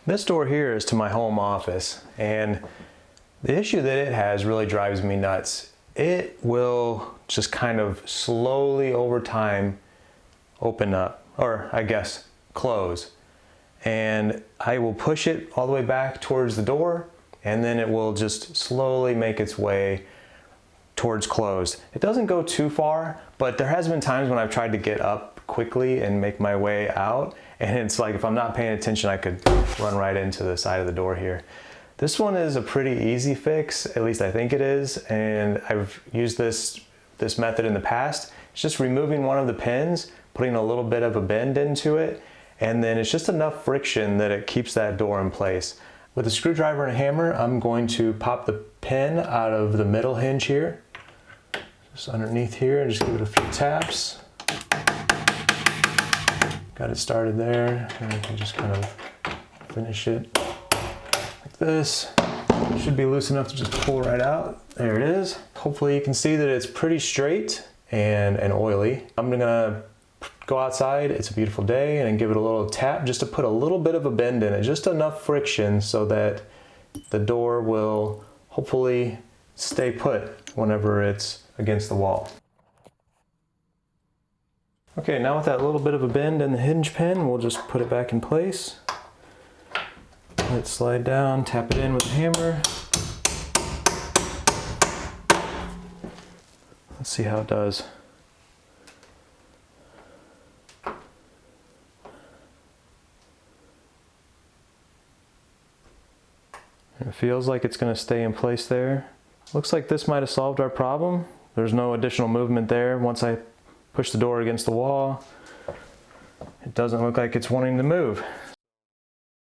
This door here is to my home office, and the issue that it has really drives me nuts. It will just kind of slowly over time open up, or I guess close. And I will push it all the way back towards the door, and then it will just slowly make its way towards closed. It doesn't go too far, but there has been times when I've tried to get up quickly and make my way out, and it's like if I'm not paying attention, I could run right into the side of the door here. This one is a pretty easy fix, at least I think it is, and I've used this method in the past. It's just removing one of the pins, putting a little bit of a bend into it, and then it's just enough friction that it keeps that door in place. With a screwdriver and a hammer, I'm going to pop the pin out of the middle hinge here, just underneath here, and just give it a few taps. Got it started there, and I can just kind of finish it like this. It should be loose enough to just pull right out. There it is. Hopefully you can see that it's pretty straight and oily. I'm gonna go outside, it's a beautiful day, and give it a little tap just to put a little bit of a bend in it, just enough friction so that the door will hopefully stay put whenever it's against the wall. Okay, now with that little bit of a bend in the hinge pin, we'll just put it back in place. Let it slide down, tap it in with a hammer. Let's see how it does. It feels like it's going to stay in place there. Looks like this might have solved our problem. There's no additional movement there. Once I push the door against the wall, it doesn't look like it's wanting to move.